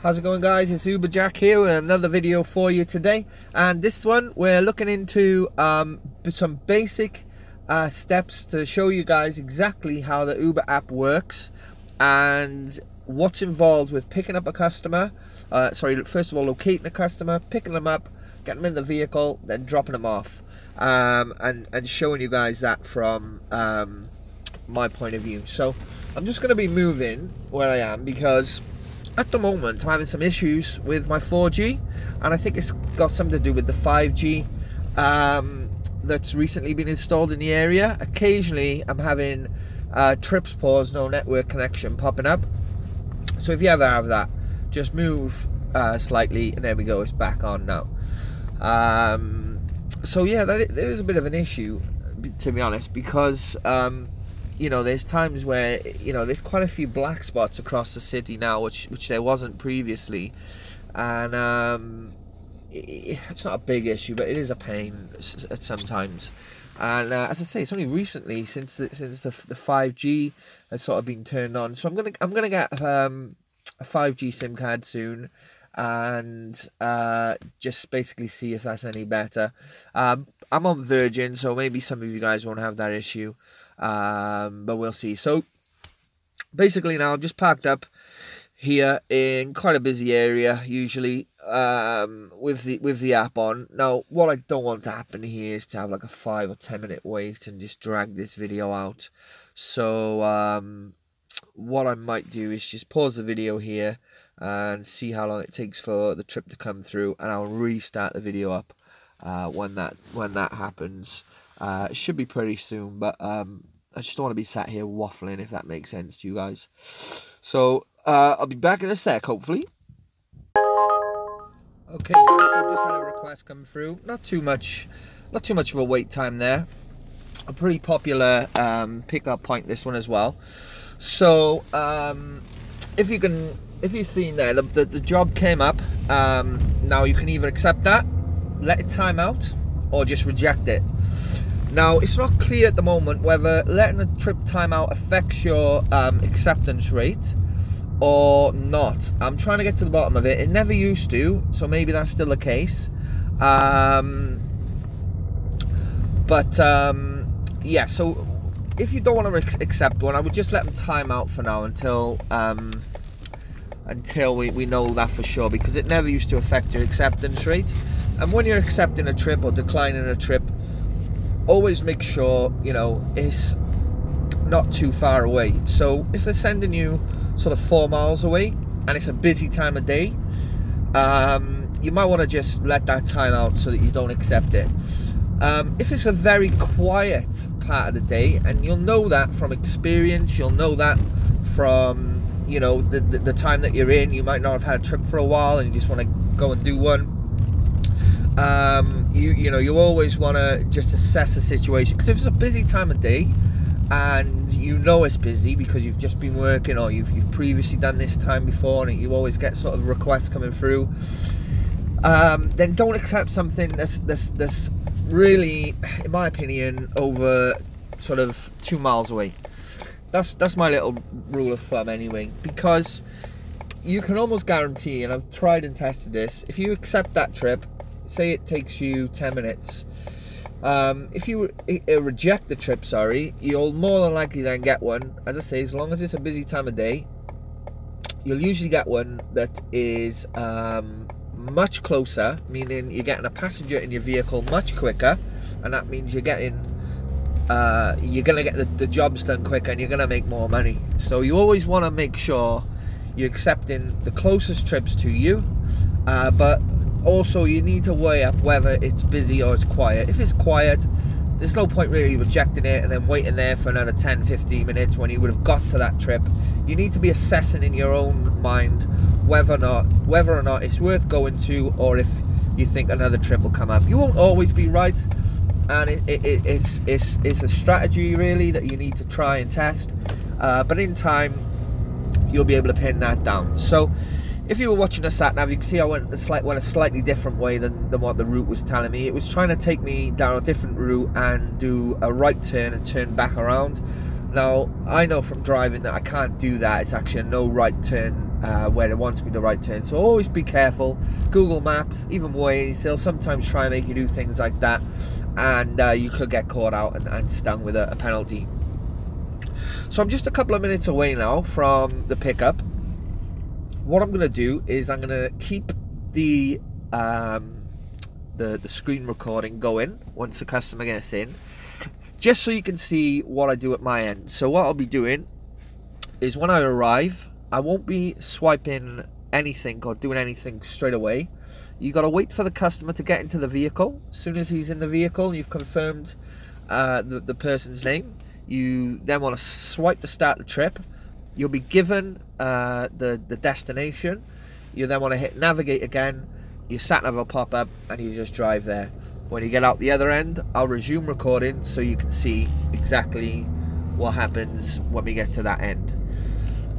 How's it going, guys? It's Uber Jack here with another video for you today, and this one we're looking into some basic steps to show you guys exactly how the Uber app works and what's involved with picking up a customer. First of all, locating a customer, picking them up, getting them in the vehicle, then dropping them off, and showing you guys that from my point of view. So I'm just going to be moving where I am because at the moment I'm having some issues with my 4G, and I think it's got something to do with the 5G that's recently been installed in the area. Occasionally I'm having trips pause, no network connection popping up. So if you ever have that, just move slightly, and there we go, it's back on now. So yeah, there is a bit of an issue, to be honest, because you know, there's times where, you know, there's quite a few black spots across the city now, which there wasn't previously, and it's not a big issue, but it is a pain at sometimes. And as I say, it's only recently since the 5G has sort of been turned on. So I'm gonna get a 5G SIM card soon, and just basically see if that's any better. I'm on Virgin, so maybe some of you guys won't have that issue. But we'll see. So basically now I'm just parked up here in quite a busy area, usually with the app on. Now what I don't want to happen here is to have like a 5 or 10 minute wait and just drag this video out. So what I might do is just pause the video here and see how long it takes for the trip to come through, and I'll restart the video up when that happens. It should be pretty soon, but I just don't want to be sat here waffling, if that makes sense to you guys. So I'll be back in a sec, hopefully. Okay, guys, so just had a request come through. Not too much of a wait time there. A pretty popular pickup point, this one as well. So if you've seen there, the job came up. Now you can either accept that, let it time out, or just reject it. Now, it's not clear at the moment whether letting a trip timeout affects your acceptance rate or not. I'm trying to get to the bottom of it. It never used to, so maybe that's still the case. Yeah, so if you don't want to accept one, I would just let them time out for now until we know that for sure, because it never used to affect your acceptance rate. And when you're accepting a trip or declining a trip, always make sure, you know, it's not too far away. So if they're sending you sort of 4 miles away and it's a busy time of day, you might want to just let that time out so that you don't accept it. If it's a very quiet part of the day, and you'll know that from experience, you'll know that from, you know, the time that you're in. You might not have had a trip for a while and you just want to go and do one. You know, you always want to just assess the situation, because if it's a busy time of day and you know it's busy because you've just been working, or you've previously done this time before, and you always get sort of requests coming through, then don't accept something that's really, in my opinion, over sort of 2 miles away. That's my little rule of thumb anyway, because you can almost guarantee, and I've tried and tested this, if you accept that trip, say it takes you 10 minutes, if you reject the trip, you'll more than likely then get one. As I say, as long as it's a busy time of day, you'll usually get one that is much closer, meaning you're getting a passenger in your vehicle much quicker, and that means you're gonna get the jobs done quicker, and you're gonna make more money. So you always want to make sure you're accepting the closest trips to you, but also you need to weigh up whether it's busy or it's quiet. If it's quiet, there's no point really rejecting it and then waiting there for another 10-15 minutes when you would have got to that trip. You need to be assessing in your own mind whether or not it's worth going to, or if you think another trip will come up. You won't always be right, and it's a strategy really that you need to try and test, but in time you'll be able to pin that down. So if you were watching a sat nav, you can see I went a slightly different way than what the route was telling me. It was trying to take me down a different route and do a right turn and turn back around. Now, I know from driving that I can't do that. It's actually a no right turn where it wants me to right turn. So always be careful. Google Maps, even Waze, they'll sometimes try and make you do things like that. And you could get caught out and stung with a penalty. So I'm just a couple of minutes away now from the pickup. What I'm going to do is I'm going to keep the screen recording going once the customer gets in, just so you can see what I do at my end. So what I'll be doing is when I arrive, I won't be swiping anything or doing anything straight away. You got to wait for the customer to get into the vehicle. As soon as he's in the vehicle and you've confirmed the person's name, you then want to swipe to start the trip. You'll be given the destination. You then want to hit navigate again. Your sat nav will pop up and you just drive there. When you get out the other end, I'll resume recording so you can see exactly what happens when we get to that end.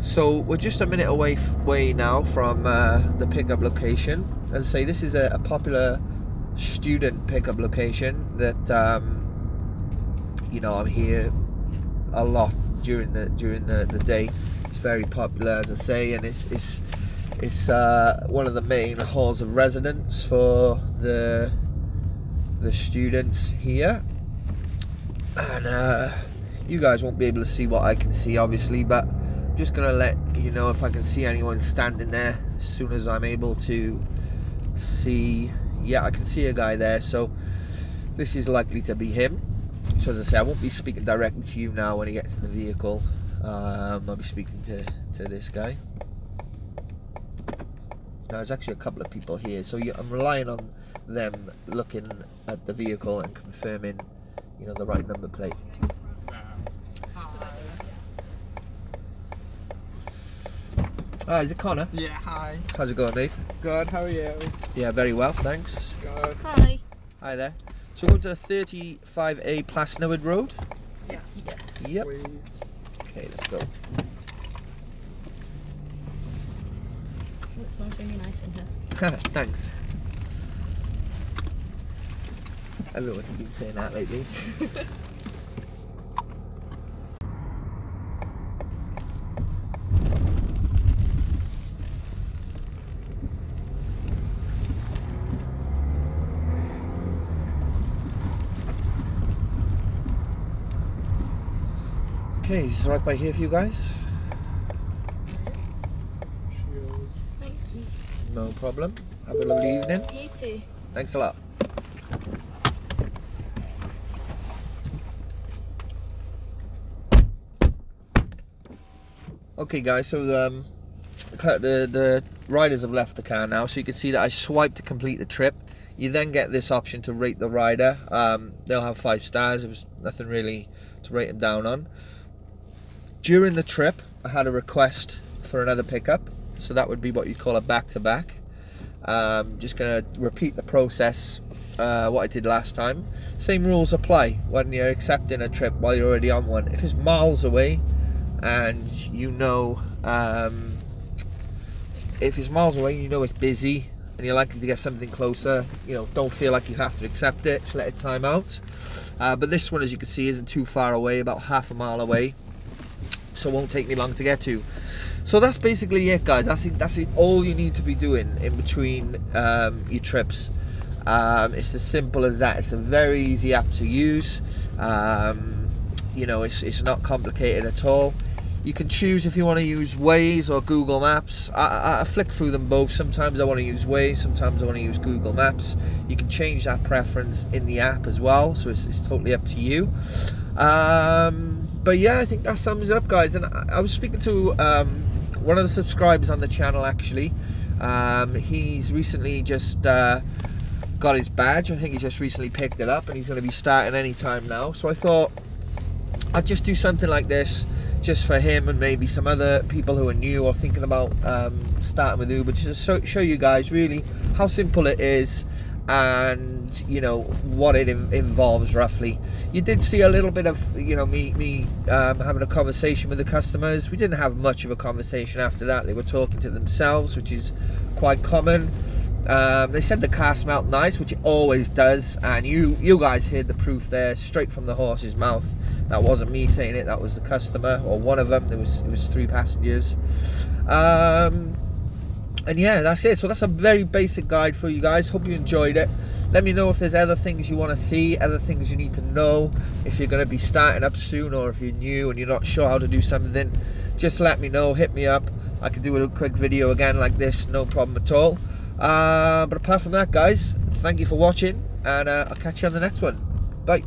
So we're just a minute away now from the pickup location. As I say, this is a popular student pickup location that you know, I'm here a lot during the day. It's very popular, as I say, and it's one of the main halls of residence for the students here. And you guys won't be able to see what I can see, obviously, but I'm just gonna let you know if I can see anyone standing there as soon as I'm able to see. Yeah, I can see a guy there, so this is likely to be him. So as I say, I won't be speaking directly to you now when he gets in the vehicle. I'll be speaking to this guy. Now, there's actually a couple of people here, so I'm relying on them looking at the vehicle and confirming, you know, the right number plate. Hi, is it Connor? Yeah, hi. How's it going, mate? Good, how are you? Yeah, very well, thanks. Good. Hi. Hi there. So we're going to 35A Plasnowood Road? Yes. Yep. Please. Okay, let's go. It smells really nice in here. Thanks. Everyone's been saying that lately. Okay, is this right by here for you guys? Cheers. Thank you. No problem. Have a lovely evening. You too. Thanks a lot. Okay guys, so the riders have left the car now, so you can see that I swiped to complete the trip. You then get this option to rate the rider. They'll have 5 stars. There was nothing really to rate them down on. During the trip, I had a request for another pickup, so that would be what you'd call a back-to-back. Just going to repeat the process, what I did last time. Same rules apply when you're accepting a trip while you're already on one. If it's miles away, and you know, if it's miles away, you know it's busy, and you're likely to get something closer, you know, don't feel like you have to accept it, just let it time out. But this one, as you can see, isn't too far away, about half a mile away, so it won't take me long to get to. So that's basically it, guys. That's it, all you need to be doing in between your trips. It's as simple as that. It's a very easy app to use. You know, it's not complicated at all. You can choose if you want to use Waze or Google Maps. I flick through them both. Sometimes I want to use Waze, sometimes I want to use Google Maps. You can change that preference in the app as well, so it's totally up to you. But yeah, I think that sums it up, guys. And I was speaking to one of the subscribers on the channel, actually. He's recently just got his badge. I think he just recently picked it up, and he's going to be starting any time now. So I thought I'd just do something like this just for him and maybe some other people who are new or thinking about starting with Uber, just to show you guys really how simple it is, and you know what it involves roughly. You did see a little bit of, you know, me having a conversation with the customers. We didn't have much of a conversation after that. They were talking to themselves, which is quite common. They said the car smelled nice, which it always does, and you guys heard the proof there, straight from the horse's mouth. That wasn't me saying it, that was the customer, or one of them. It was 3 passengers. And yeah, that's it. So that's a very basic guide for you guys. Hope you enjoyed it. Let me know if there's other things you want to see, other things you need to know, if you're going to be starting up soon, or if you're new and you're not sure how to do something. Just let me know, hit me up. I can do a quick video again like this, no problem at all. But apart from that, guys, thank you for watching, and I'll catch you on the next one. Bye.